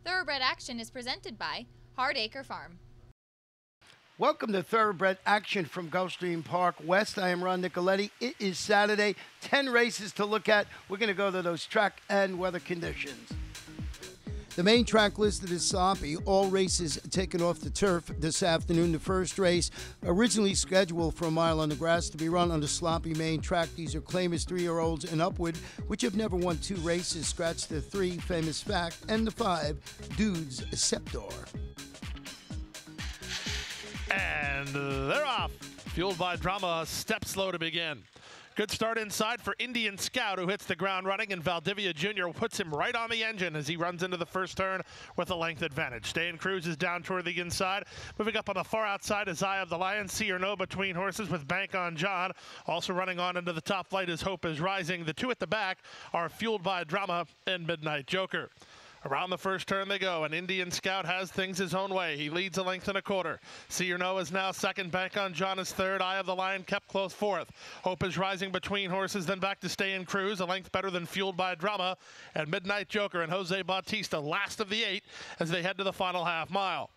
Thoroughbred Action is presented by Hardacre Farm. Welcome to Thoroughbred Action from Gulfstream Park West. I am Ron Nicoletti. It is Saturday, 10 races to look at. We're going to go to those track and weather conditions. The main track listed is sloppy. All races taken off the turf this afternoon. The first race, originally scheduled for a mile on the grass, to be run on the sloppy main track. These are claimers 3-year-olds and upward, which have never won 2 races. Scratch the 3, Famous Fact, and the 5, Dudes Sceptor. And they're off. Fueled by drama, step slow to begin. Good start inside for Indian Scout, who hits the ground running, and Valdivia Jr. puts him right on the engine as he runs into the first turn with a length advantage. Stay and Cruise is down toward the inside. Moving up on the far outside is Eye of the Lion. See or No between horses with Bank on John. Also running on into the top flight is Hope is Rising. The 2 at the back are Fueled by Drama and Midnight Joker. Around the first turn they go, and Indian Scout has things his own way. He leads a length and a quarter. See or No is now second. Bank on John is third. Eye of the Lion kept close fourth. Hope is Rising between horses, then back to Stay and Cruise, a length better than Fueled by Drama. And Midnight Joker and Jose Bautista, last of the 8, as they head to the final half mile.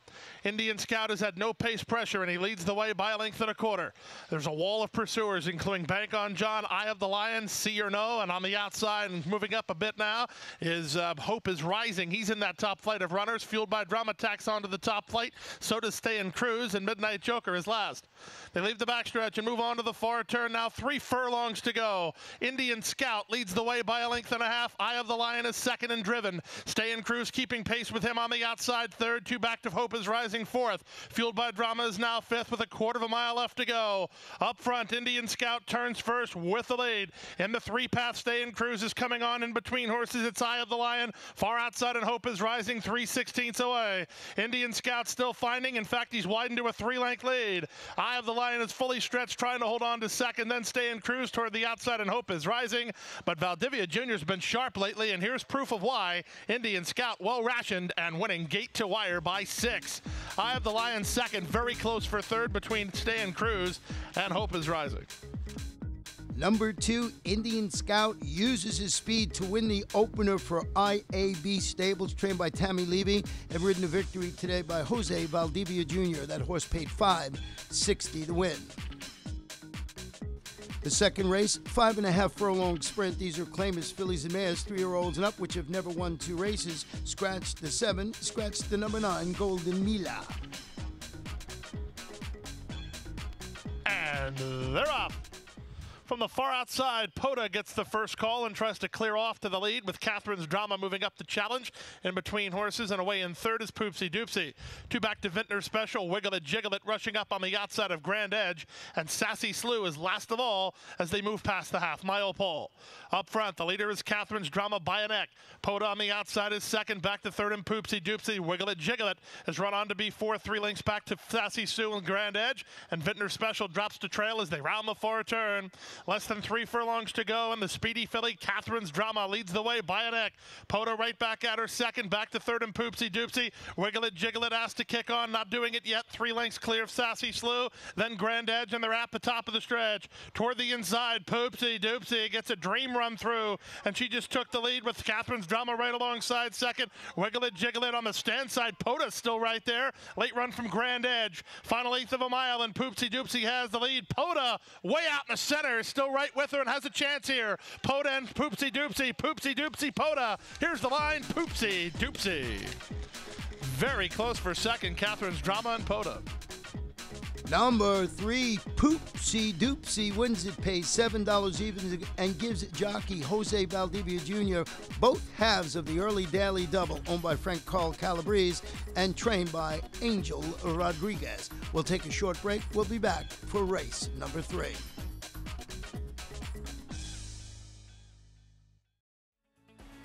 Indian Scout has had no pace pressure, and he leads the way by a length and a quarter. There's a wall of pursuers, including Bank on John, Eye of the Lion, See or No, and on the outside and moving up a bit now is Hope is Rising. He's in that top flight of runners. Fueled by Drama tacks onto the top flight. So does Stay and Cruise, and Midnight Joker is last. They leave the backstretch and move on to the far turn now. 3 furlongs to go. Indian Scout leads the way by a length and a half. Eye of the Lion is second and driven. Stay and Cruise keeping pace with him on the outside third. 2 back to Hope is Rising fourth. Fueled by Drama is now fifth with a quarter of a mile left to go. Up front, Indian Scout turns first with the lead. In the 3-path, Stay and Cruise is coming on in between horses. It's Eye of the Lion far outside, and Hope is Rising 3/16 away. Indian Scout still finding. In fact, he's widened to a 3-length lead. Eye of the Lion is fully stretched, trying to hold on to second. Then Stay and Cruise toward the outside, and Hope is Rising. But Valdivia Jr. has been sharp lately, and here's proof of why. Indian Scout well rationed and winning gate to wire by 6. Eye of the Lion second, very close for third between Stay and Cruise, and Hope is Rising. Number 2, Indian Scout uses his speed to win the opener for IAB Stables, trained by Tammy Levy, and ridden to victory today by Jose Valdivia Jr. That horse paid $5.60 to win. The second race, 5.5 furlong sprint. These are claimers, fillies and mares, 3-year-olds and up, which have never won 2 races. Scratch the 7, scratch the number 9, Golden Mila. And they're off. From the far outside, Poda gets the first call and tries to clear off to the lead, with Catherine's Drama moving up the challenge. In between horses and away in third is Poopsie Doopsie. 2 back to Vintner Special, Wiggle It Jiggle It rushing up on the outside of Grand Edge, and Sassy Slew is last of all as they move past the half-mile pole. Up front, the leader is Catherine's Drama by a neck. Poda on the outside is second, back to third, and Poopsie Doopsie. Wiggle It Jiggle It has run on to be fourth, 3 lengths back to Sassy Slew and Grand Edge, and Vintner Special drops to trail as they round the far turn. Less than 3 furlongs to go, and the speedy filly Catherine's Drama leads the way by a neck. Poda right back at her second, back to third, and Poopsie Doopsie. Wiggle It Jiggle It asked to kick on, not doing it yet. 3 lengths clear of Sassy Slew, then Grand Edge, and they're at the top of the stretch. Toward the inside, Poopsie Doopsie gets a dream run through, and she just took the lead with Catherine's Drama right alongside second. Wiggle It Jiggle It on the stand side. Poda's still right there. Late run from Grand Edge. Final 1/8 of a mile, and Poopsie Doopsie has the lead. Poda way out in the center, still right with her and has a chance here. Poda and Poopsie Doopsie. Poopsie Doopsie, Poda. Here's the line, Poopsie Doopsie. Very close for second, Catherine's Drama and Poda. Number 3, Poopsie Doopsie wins it, pays $7 even, and gives jockey Jose Valdivia Jr. both halves of the early daily double, owned by Frank Carl Calabrese and trained by Angel Rodriguez. We'll take a short break. We'll be back for race number 3.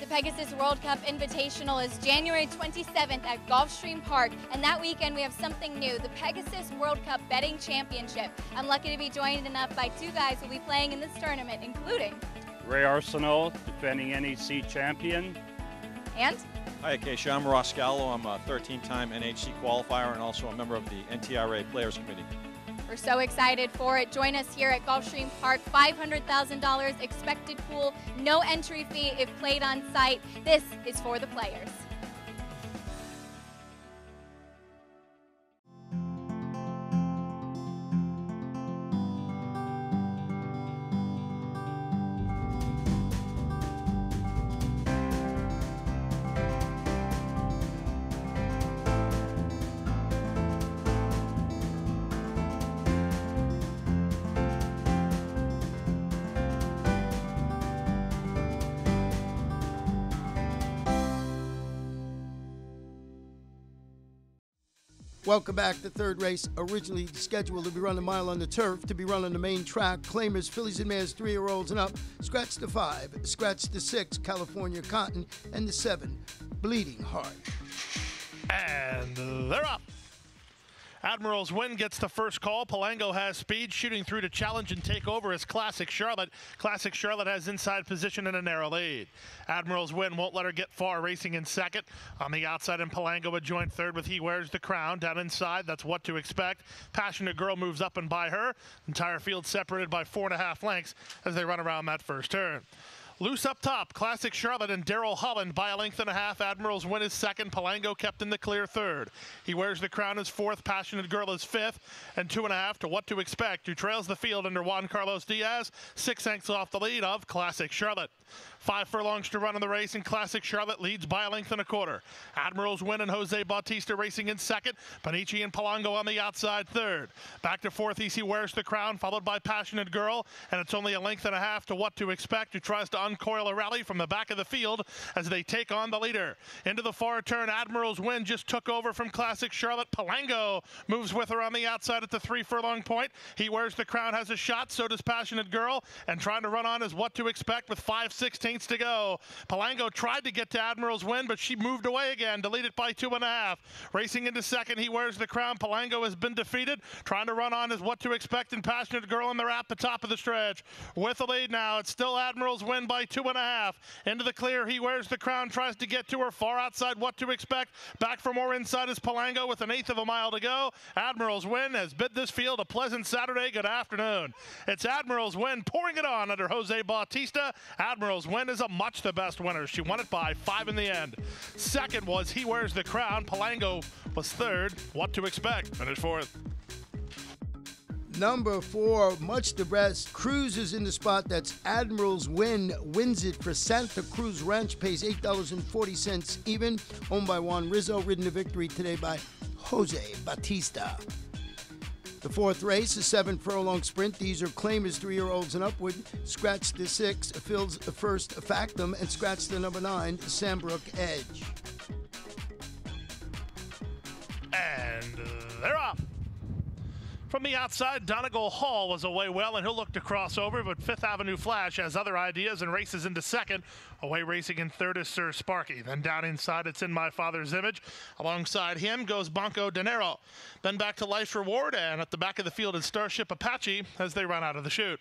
The Pegasus World Cup Invitational is January 27th at Gulfstream Park, and that weekend we have something new, the Pegasus World Cup Betting Championship. I'm lucky to be joined enough by 2 guys who will be playing in this tournament, including Ray Arsenault, defending NEC champion. And? Hi, Acacia. I'm Ross Gallo. I'm a 13-time NHC qualifier and also a member of the NTRA Players Committee. We're so excited for it. Join us here at Gulfstream Park. $500,000 expected pool, no entry fee if played on site. This is for the players. Welcome back. The third race, originally scheduled to be run a mile on the turf, to be run on the main track. Claimers, fillies and mares, 3-year-olds and up. Scratch the 5, scratch the 6, California Cotton, and the 7, Bleeding Heart. And they're up. Admiral's Win gets the first call. Palango has speed, shooting through to challenge and take over as Classic Charlotte. Classic Charlotte has inside position and a narrow lead. Admiral's Win won't let her get far, racing in second. On the outside, and Palango a joint third with He Wears the Crown. Down inside, that's What to Expect. Passionate Girl moves up and by her. Entire field separated by 4.5 lengths as they run around that first turn. Loose up top, Classic Charlotte and Daryl Holland by a length and a half. Admiral's Win is second. Palango kept in the clear third. He Wears the Crown is fourth. Passionate Girl is fifth. And 2.5 to What to Expect, who trails the field under Juan Carlos Diaz. 6 lengths off the lead of Classic Charlotte. 5 furlongs to run in the race, and Classic Charlotte leads by a length and a quarter. Admiral's Win and Jose Bautista racing in second. Panici and Palango on the outside third. Back to fourth, He Wears the Crown, followed by Passionate Girl. And it's only a length and a half to What to Expect, who tries to uncoil a rally from the back of the field as they take on the leader. Into the far turn, Admiral's Win just took over from Classic Charlotte. Palango moves with her on the outside at the 3 furlong point. He Wears the Crown has a shot, so does Passionate Girl. And trying to run on is What to Expect with 5/16 to go. Palango tried to get to Admiral's Win, but she moved away again to lead it by 2.5. Racing into second, He Wears the Crown. Palango has been defeated. Trying to run on is What to Expect and Passionate Girl, and they're at the top of the stretch. With the lead now, it's still Admiral's Win by 2.5. Into the clear, He Wears the Crown, tries to get to her. Far outside, What to Expect. Back for more inside is Palango with 1/8 of a mile to go. Admiral's Win has bid this field a pleasant Saturday good afternoon. It's Admiral's Win pouring it on under Jose Bautista. Admiral's Win is a much the best winner. She won it by 5 in the end. Second was He Wears the Crown. Palango was third. What to Expect finished fourth. Number 4, much the best, cruises in the spot. That's Admiral's Win, wins it for Santa Cruz Ranch, pays $8.40 even, owned by Juan Rizzo, ridden to victory today by Jose Bautista. The fourth race, a 7 furlong sprint. These are claimers, 3-year-olds and upward. Scratch the 6, fills the first Factum, and scratch the number 9, Sandbrook Edge. And they're off. From the outside, Donegal Hall was away well, and he'll look to cross over, but Fifth Avenue Flash has other ideas and races into second. Away racing in third is Sir Sparky. Then down inside, it's In My Father's Image. Alongside him goes Banco Dinero. Then back to Life's Reward, and at the back of the field is Starship Apache as they run out of the chute.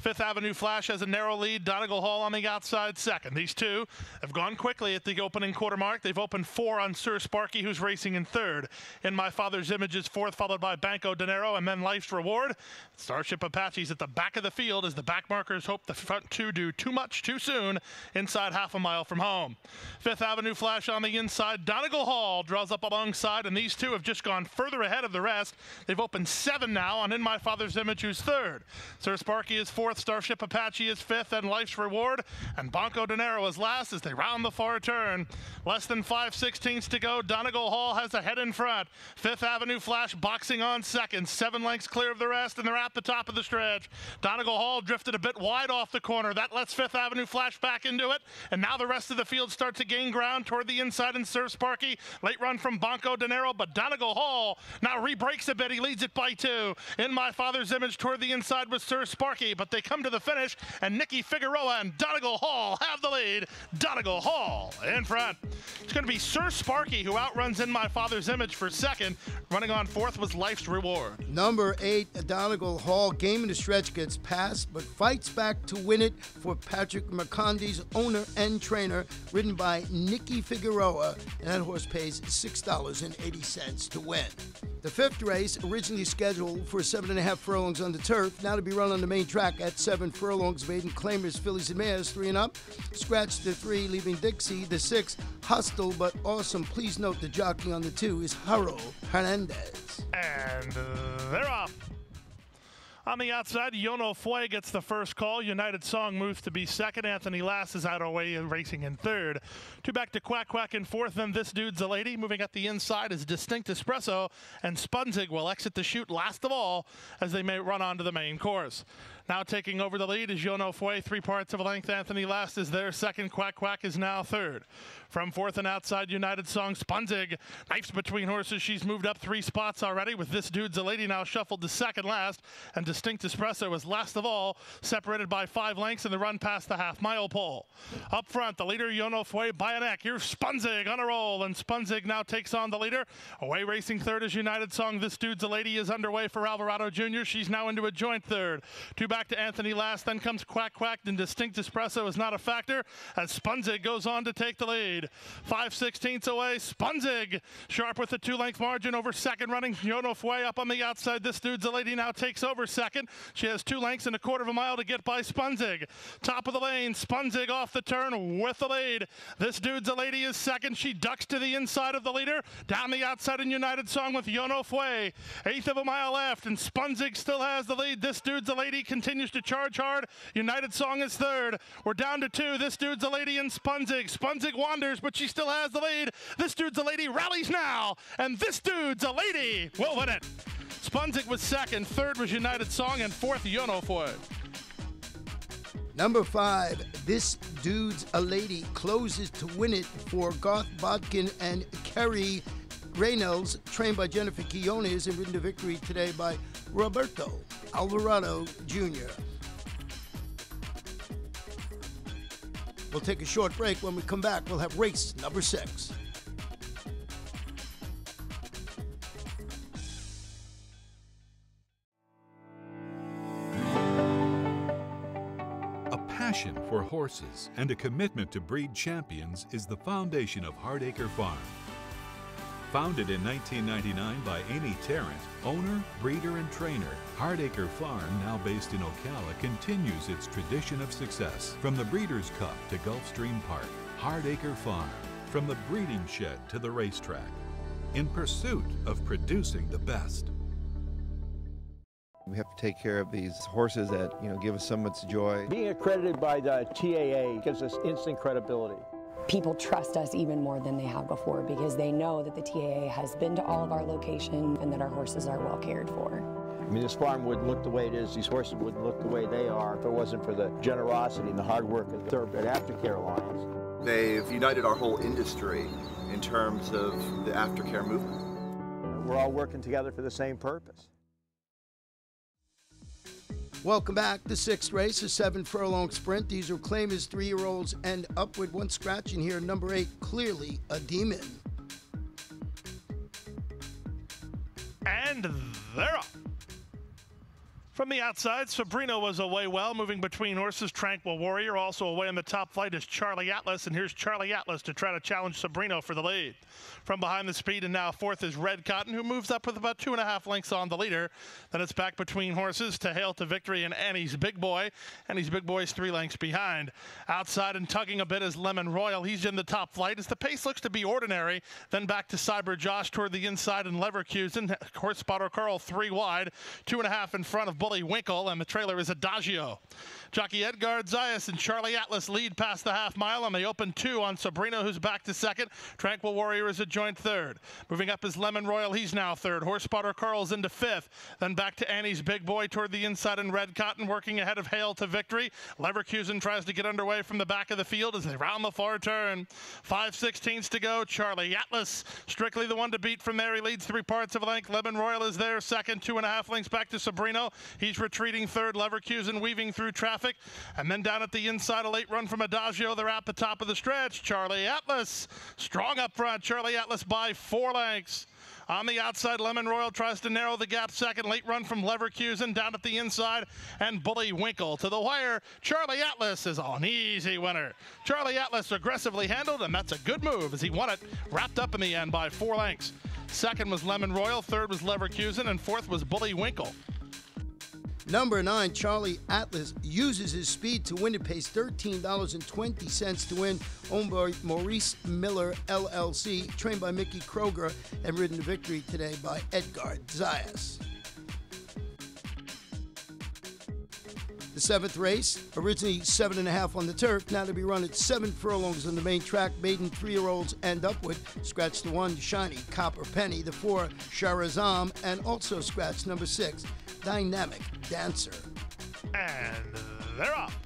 Fifth Avenue Flash has a narrow lead. Donegal Hall on the outside second. These two have gone quickly at the opening quarter mark. They've opened 4 on Sir Sparky, who's racing in third. In My Father's Image is fourth, followed by Banco Dinero, and then Life's Reward. Starship Apache's at the back of the field as the back markers hope the front two do too much too soon inside half a mile from home. Fifth Avenue Flash on the inside. Donegal Hall draws up alongside, and these two have just gone further ahead of the rest. They've opened 7 now on In My Father's Image, who's third. Sir Sparky is fourth. Starship Apache is fifth, and Life's Reward and Banco Dinero is last as they round the far turn. Less than 5/16 to go. Donegal Hall has a head in front. Fifth Avenue Flash boxing on second. 7 lengths clear of the rest, and they're at the top of the stretch. Donegal Hall drifted a bit wide off the corner. That lets Fifth Avenue Flash back into it, and now the rest of the field starts to gain ground toward the inside and Sir Sparky. Late run from Banco Dinero, but Donegal Hall now re-breaks a bit. He leads it by 2. In My Father's Image toward the inside with Sir Sparky, but they come to the finish, and Nicky Figueroa and Donegal Hall have the lead. Donegal Hall in front. It's going to be Sir Sparky who outruns In My Father's Image for second. Running on fourth was Life's Reward. Number 8, Donegal Hall, game in the stretch, gets past, but fights back to win it for Patrick McCondy's owner and trainer, ridden by Nicky Figueroa, and that horse pays $6.80 to win. The fifth race, originally scheduled for 7.5 furlongs on the turf, now to be run on the main track at 7 furlongs. Maiden claimers, fillies and mares, 3 and up. Scratch the 3, leaving Dixie. The 6, hostile but awesome. Please note the jockey on the 2 is Harold Hernandez. And they're off. On the outside, Yono Fue gets the first call. United Song moves to be second. Anthony Lass is out of the way racing in third. 2 back to Quack Quack in fourth. Then This Dude's a Lady. Moving at the inside is Distinct Espresso. And Spunzig will exit the chute last of all as they may run onto the main course. Now taking over the lead is Yono Fue, 3 parts of a length. Anthony Last is there second. Quack Quack is now third. From fourth and outside, United Song Spunzig. Knifes between horses. She's moved up 3 spots already, with This Dude's a Lady now shuffled to second last. And Distinct Espresso was last of all, separated by 5 lengths in the run past the half-mile pole. Up front, the leader, Yono Fue, by a neck. Here's Spunzig on a roll, and Spunzig now takes on the leader. Away racing third is United Song. This Dude's a Lady is underway for Alvarado Jr. She's now into a joint third. 2 back to Anthony Last, then comes Quack Quack, and Distinct Espresso is not a factor as Spunzig goes on to take the lead. 5/16 away, Spunzig sharp with a 2-length margin over second running. Yono Fue up on the outside. This Dude's a Lady now takes over second. She has 2 lengths and a quarter of a mile to get by Spunzig. Top of the lane, Spunzig off the turn with the lead. This Dude's a Lady is second. She ducks to the inside of the leader. Down the outside in United Song with Yono Fue. 1/8 of a mile left, and Spunzig still has the lead. This Dude's a Lady continues to charge hard. United Song is third. We're down to 2. This Dude's a Lady and Spunzig. Spunzig wanders, but she still has the lead. This Dude's a Lady rallies now, and This Dude's a Lady will win it. Spunzig was second, third was United Song, and fourth Yono Fue. Number 5, This Dude's a Lady closes to win it for Garth Bodkin and Kerry Reynolds, trained by Jennifer Quillones and ridden to victory today by Roberto Alvarado Jr. We'll take a short break. When we come back, we'll have race number 6. A passion for horses and a commitment to breed champions is the foundation of Hardacre Farm. Founded in 1999 by Amy Tarrant, owner, breeder, and trainer, Hardacre Farm, now based in Ocala, continues its tradition of success. From the Breeders' Cup to Gulfstream Park, Hardacre Farm, from the breeding shed to the racetrack, in pursuit of producing the best. We have to take care of these horses that, give us so much joy. Being accredited by the TAA gives us instant credibility. People trust us even more than they have before because they know that the TAA has been to all of our locations and that our horses are well cared for. I mean, this farm wouldn't look the way it is, these horses wouldn't look the way they are if it wasn't for the generosity and the hard work of the Thoroughbred Aftercare Alliance. They've united our whole industry in terms of the aftercare movement. We're all working together for the same purpose. Welcome back. The 6th race, a 7-furlong sprint. These are claimers 3-year-olds and upward. One scratch in here. Number 8, Clearly a Demon. And they're up. From the outside, Sabrina was away well, moving between horses. Tranquil Warrior also away in the top flight is Charlie Atlas, and here's Charlie Atlas to try to challenge Sabrina for the lead. From behind the speed, and now fourth is Red Cotton, who moves up with about 2.5 lengths on the leader. Then it's back between horses to Hail to Victory and Annie's Big Boy. Annie's Big Boy's 3 lengths behind. Outside and tugging a bit is Lemon Royal. He's in the top flight as the pace looks to be ordinary. Then back to Cyber Josh toward the inside and Leverkusen. Horse Spotter Carl 3 wide, 2.5 in front of Bully Winkle, and the trailer is Adagio. Jockey Edgar Zayas and Charlie Atlas lead past the half-mile, and they open 2 on Sabrina, who's back to second. Tranquil Warrior is a joint third. Moving up is Lemon Royal. He's now third. Horse Spotter Carl's into 5th. Then back to Annie's Big Boy toward the inside, and Red Cotton working ahead of Hail to Victory. Leverkusen tries to get underway from the back of the field as they round the far turn. 5/16 to go. Charlie Atlas strictly the one to beat from there. He leads 3 parts of a length. Lemon Royal is there second, 2.5 lengths back to Sabrina. He's retreating third. Leverkusen weaving through traffic. And then down at the inside, a late run from Adagio. They're at the top of the stretch. Charlie Atlas strong up front. Charlie Atlas by 4 lengths. On the outside, Lemon Royal tries to narrow the gap second. Late run from Leverkusen down at the inside, and Bully Winkle to the wire. Charlie Atlas is an easy winner. Charlie Atlas aggressively handled, and that's a good move as he won it, wrapped up in the end by 4 lengths. Second was Lemon Royal, third was Leverkusen, and fourth was Bully Winkle. Number 9, Charlie Atlas uses his speed to win. It pays $13.20 to win. Owned by Maurice Miller, LLC. Trained by Mickey Kroger and ridden to victory today by Edgar Zayas. The 7th race, originally 7.5 on the turf, now to be run at 7 furlongs on the main track. Maiden 3-year-olds and upward. Scratch the 1, Shiny Copper Penny. The 4, Sharazam, and also scratch number 6, Dynamic Dancer. And they're off.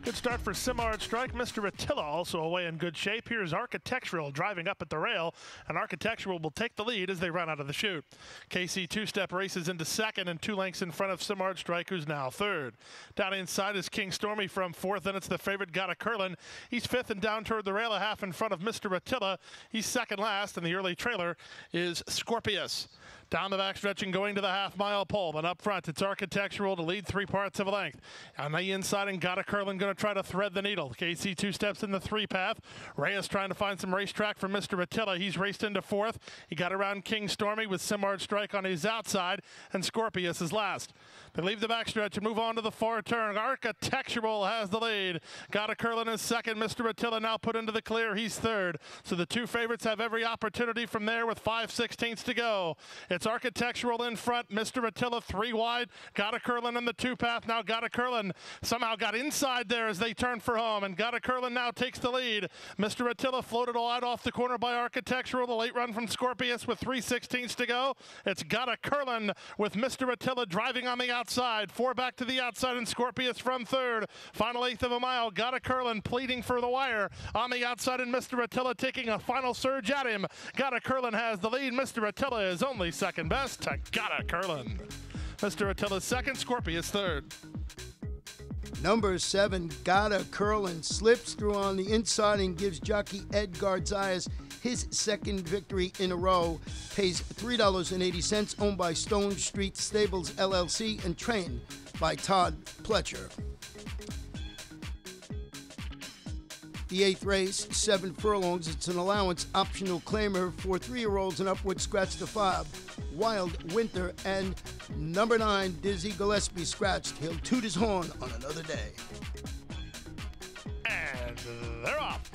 Good start for Simard Strike. Mr. Attila also away in good shape. Here's Architectural driving up at the rail, and Architectural will take the lead as they run out of the chute. KC two-step races into second and 2 lengths in front of Simard Strike, who's now third. Down inside is King Stormy from fourth, and it's the favorite Gotta Curlin. He's fifth and down toward the rail, a half in front of Mr. Attila. He's second last, and the early trailer is Scorpius. Down the backstretch and going to the half-mile pole. Then up front, it's Architectural to lead 3/4 of a length. On the inside, and Gotta Curlin going to try to thread the needle. KC two steps in the 3-path. Reyes trying to find some racetrack for Mr. Attila. He's raced into fourth. He got around King Stormy with Simard Strike on his outside, and Scorpius is last. They leave the backstretch and move on to the far turn. Architectural has the lead. Gotta Curlin is second. Mr. Attila now put into the clear. He's third. So the two favorites have every opportunity from there with 5/16 to go. It's Architectural in front. Mr. Attila 3 wide. Gotta Curlin in the 2-path. Now Gotta Curlin somehow got inside there as they turn for home, and Gotta Curlin now takes the lead. Mr. Attila floated wide off the corner by Architectural. The late run from Scorpius with 3/16 to go. It's Gotta Curlin with Mr. Attila driving on the outside. 4 back to the outside, and Scorpius from third. Final 1/8 of a mile. Gotta Curlin pleading for the wire on the outside, and Mr. Attila taking a final surge at him. Gotta Curlin has the lead. Mr. Attila is only second best to Gotta Curlin. Mr. Attila's second, Scorpius third. Number 7, Gotta Curlin, slips through on the inside and gives jockey Ed Garzias his second victory in a row. Pays $3.80, owned by Stone Street Stables LLC and trained by Todd Pletcher. The 8th race, 7 furlongs. It's an allowance optional claimer for 3-year-olds and upward. Scratch the 5. Wild Winter, and number 9, Dizzy Gillespie scratched. He'll toot his horn on another day. And they're off.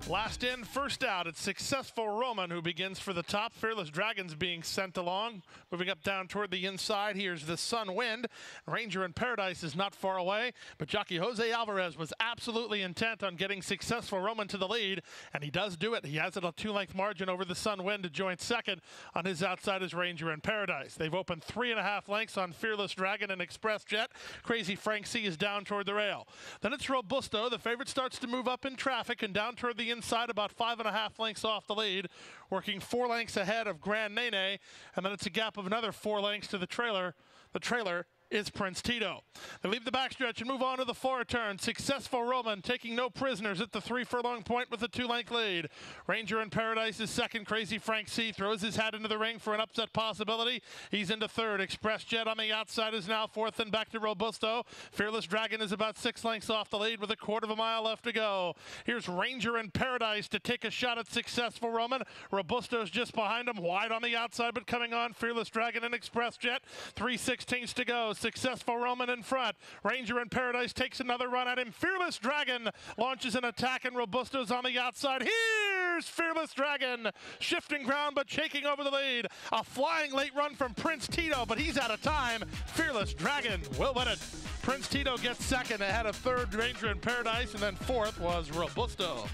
Last in, first out. It's Successful Roman who begins for the top. Fearless Dragons being sent along. Moving up down toward the inside. Here's the Sun Wind. Ranger in Paradise is not far away, but jockey Jose Alvarez was absolutely intent on getting Successful Roman to the lead, and he does do it. He has it a 2-length margin over the Sun Wind to join second. On his outside is Ranger in Paradise. They've opened 3.5 lengths on Fearless Dragon and Express Jet. Crazy Frank C is down toward the rail. Then it's Robusto. The favorite starts to move up in traffic and down toward the inside, about 5.5 lengths off the lead, working 4 lengths ahead of Grand Nene, and then it's a gap of another 4 lengths to the trailer. The trailer is Prince Tito. They leave the backstretch and move on to the far turn. Successful Roman taking no prisoners at the 3-furlong point with a 2-length lead. Ranger in Paradise is second. Crazy Frank C throws his hat into the ring for an upset possibility. He's into third. Express Jet on the outside is now fourth, and back to Robusto. Fearless Dragon is about 6 lengths off the lead with a 1/4 of a mile left to go. Here's Ranger in Paradise to take a shot at Successful Roman. Robusto's just behind him, wide on the outside, but coming on Fearless Dragon and Express Jet. 3/16 to go. Successful Roman in front. Ranger in Paradise takes another run at him. Fearless Dragon launches an attack, and Robusto's on the outside. Here's Fearless Dragon, shifting ground but shaking over the lead. A flying late run from Prince Tito, but he's out of time. Fearless Dragon will win it. Prince Tito gets second ahead of third Ranger in Paradise, and then fourth was Robusto.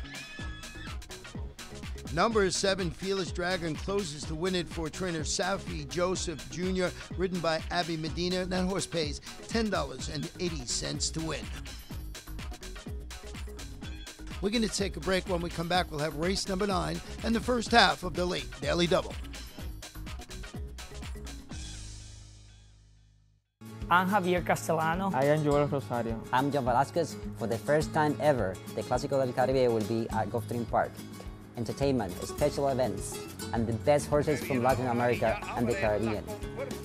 Number 7, Fearless Dragon, closes to win it for trainer Safi Joseph Jr., ridden by Abby Medina. That horse pays $10.80 to win. We're going to take a break. When we come back, we'll have race number 9 and the first half of the late Daily Double. I'm Javier Castellano. I am Joel Rosario. I'm John Velasquez. For the first time ever, the Clásico del Caribe will be at Gulfstream Park. Entertainment, special events, and the best horses from Latin America and the Caribbean.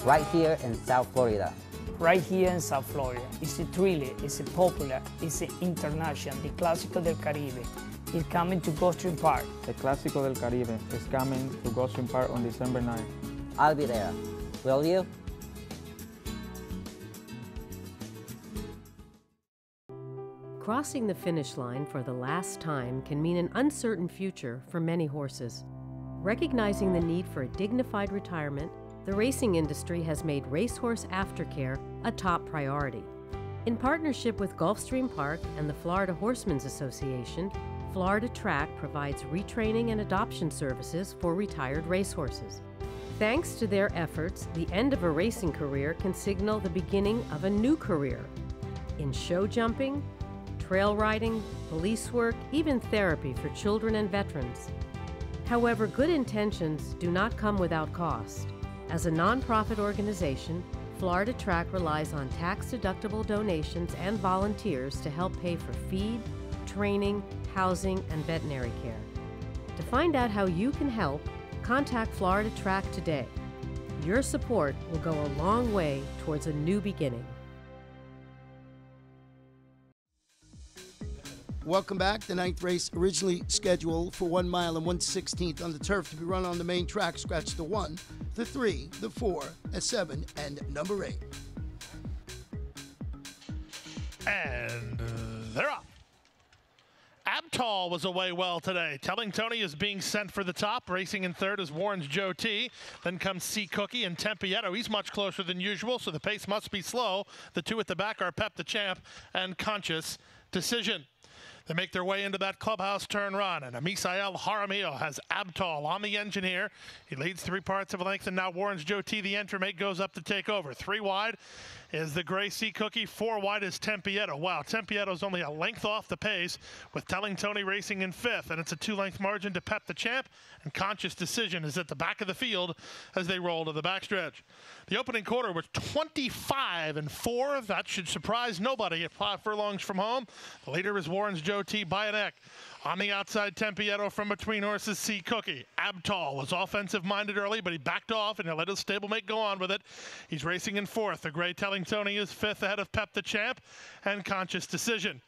Right here in South Florida. Right here in South Florida. It's a thriller, it's a popular, it's an international. The Clásico del Caribe is coming to Gulfstream Park. The Clásico del Caribe is coming to Gulfstream Park on December 9th. I'll be there. Will you? Crossing the finish line for the last time can mean an uncertain future for many horses. Recognizing the need for a dignified retirement, the racing industry has made racehorse aftercare a top priority. In partnership with Gulfstream Park and the Florida Horsemen's Association, Florida Track provides retraining and adoption services for retired racehorses. Thanks to their efforts, the end of a racing career can signal the beginning of a new career. In show jumping, trail riding, police work, even therapy for children and veterans. However, good intentions do not come without cost. As a nonprofit organization, Florida Track relies on tax-deductible donations and volunteers to help pay for feed, training, housing, and veterinary care. To find out how you can help, contact Florida Track today. Your support will go a long way towards a new beginning. Welcome back. The 9th race, originally scheduled for 1 mile and 1/16 on the turf, to be run on the main track. Scratch the 1, the 3, the 4, a 7, and number 8. And they're off. Abtall was away well today. Telling Tony is being sent for the top. Racing in third is Warren's Joe T. Then comes C. Cookie and Tempietto. He's much closer than usual, so the pace must be slow. The two at the back are Pep the Champ and Conscious Decision. They make their way into that clubhouse turn run, and Amisael Jaramillo has Abtall on the engine here. He leads 3 parts of a length, and now Warren's Joe T, the entry-mate, goes up to take over. 3 wide is the Gray Sea Cookie. 4 wide is Tempietto. Wow, Tempietto's only a length off the pace with Telling Tony racing in 5th, and it's a 2-length margin to Pep the Champ, and Conscious Decision is at the back of the field as they roll to the backstretch. The opening quarter was 25-4. That should surprise nobody at 5 furlongs from home. The leader is Warren's Joe T by a neck. On the outside, Tempietto from between horses, C. Cookie. Abtall was offensive-minded early, but he backed off and he let his stablemate go on with it. He's racing in 4th. The Gray Telling Tony is 5th ahead of Pep the Champ and Conscious Decision.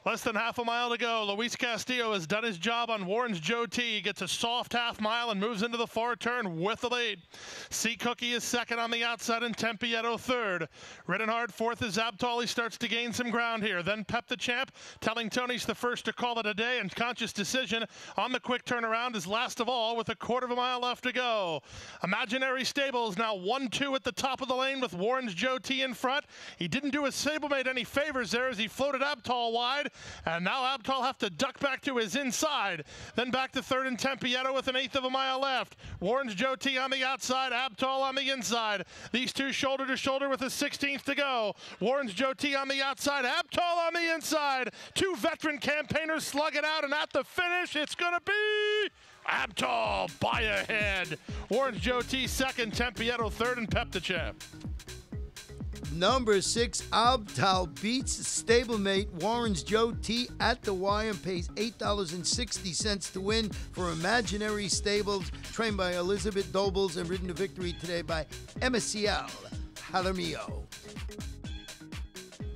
Less than half a mile to go. Luis Castillo has done his job on Warren's Joe T. He gets a soft half mile and moves into the far turn with the lead. C. Cookie is 2nd on the outside and Tempietto 3rd. Ridden hard 4th is Abtall. He starts to gain some ground here. Then Pep the Champ. Telling Tony's the first to call it a day, and Conscious Decision on the quick turnaround is last of all with a 1/4 mile left to go. Imaginary Stables now 1-2 at the top of the lane with Warren's Joe T in front. He didn't do his stablemate any favors there as he floated Abtall wide. And now Abtall have to duck back to his inside. Then back to 3rd and Tempietto with an 1/8 of a mile left. Warren's Joe T on the outside, Abtall on the inside. These two shoulder to shoulder with a 16th to go. Warren's Joe T on the outside, Abtall on the inside. 2 veteran campaigners slug it out, and at the finish, it's going to be Abtall by a head. Warren's Joe T 2nd, Tempietto 3rd, and Pep the Champ. Number 6, Abtall beats stablemate Warren's Joe T at the wire and pays $8.60 to win for Imaginary Stables, trained by Elizabeth Dobles and ridden to victory today by Amisael Jaramillo.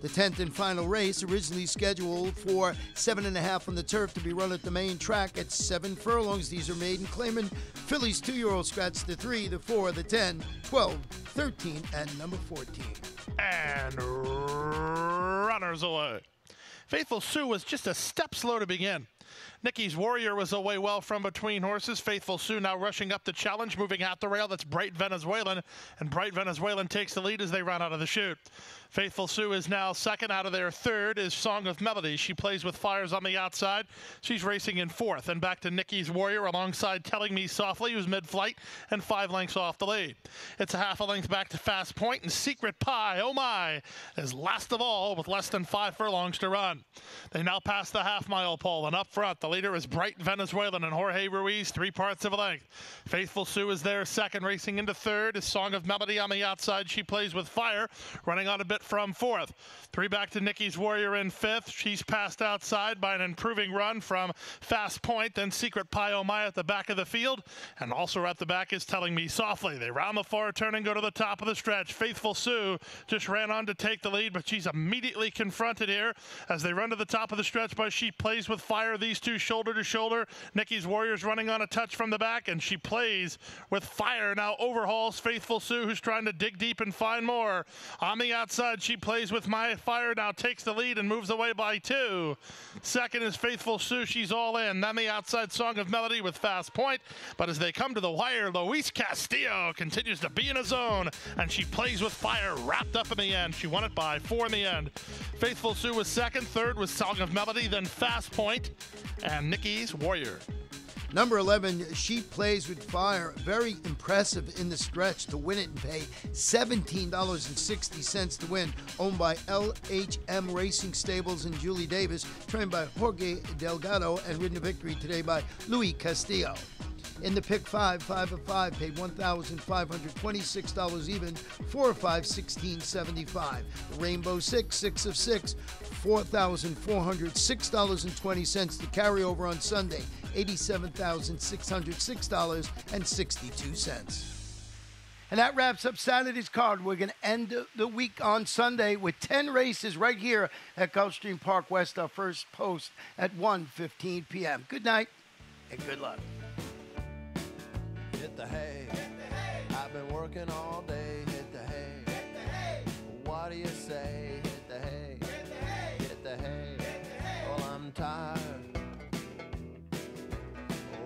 The 10th and final race, originally scheduled for 7.5 on the turf, to be run at the main track at 7 furlongs. These are maiden claiming fillies 2-year-old. Scratch the 3, the 4, the 10, 12, 13, and number 14. And runners away. Faithful Sue was just a step slow to begin. Nicky's Warrior was away well from between horses. Faithful Sue now rushing up the challenge, moving out the rail. That's Bright Venezuelan, and Bright Venezuelan takes the lead as they run out of the chute. Faithful Sue is now 2nd. Out of their 3rd is Song of Melody. She plays with Fires on the outside. She's racing in 4th. And back to Nicky's Warrior alongside Telling Me Softly, who's mid-flight and 5 lengths off the lead. It's a half a length back to Fast Point, and Secret Pie, oh my, is last of all with less than 5 furlongs to run. They now pass the half-mile pole, and up front, the leader is Bright Venezuelan and Jorge Ruiz, 3 parts of a length. Faithful Sue is there 2nd. Racing into 3rd is Song of Melody on the outside. She plays with Fire, running on a bit from 4th. 3 back to Nicky's Warrior in 5th. She's passed outside by an improving run from Fast Point. Then Secret Pie Oh My at the back of the field. And also at the back is Telling Me Softly. They round the far turn and go to the top of the stretch. Faithful Sue just ran on to take the lead, but she's immediately confronted here as they run to the top of the stretch by She Plays with Fire. These two shoulder to shoulder. Nicky's Warrior's running on a touch from the back, and She Plays with Fire now overhauls Faithful Sue, who's trying to dig deep and find more. On the outside, She Plays with My Fire now takes the lead and moves away by 2. 2nd is Faithful Sue. She's all in. Then the outside Song of Melody with Fast Point. But as they come to the wire, Luis Castillo continues to be in his zone, and She Plays with Fire wrapped up in the end. She won it by 4 in the end. Faithful Sue was 2nd. 3rd was Song of Melody, then Fast Point, and Nicky's Warrior. Number 11, She Plays with Fire. Very impressive in the stretch to win it and pay $17.60 to win. Owned by LHM Racing Stables and Julie Davis. Trained by Jorge Delgado and ridden to victory today by Luis Castillo. In the pick 5, 5 of 5, paid $1,526 even, 4 of 5, $1,675. The Rainbow 6, 6 of 6, $4,406.20. The carryover on Sunday, $87,606.62. And that wraps up Saturday's card. We're going to end the week on Sunday with 10 races right here at Gulfstream Park West. Our first post at 1:15 p.m. Good night and good luck. Hit the hay. I've been working all day. Hit the hay. What do you say? Hit the hay. Hit the hay. Well, I'm tired.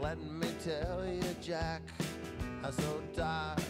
Let me tell you, Jack, I'm so tired.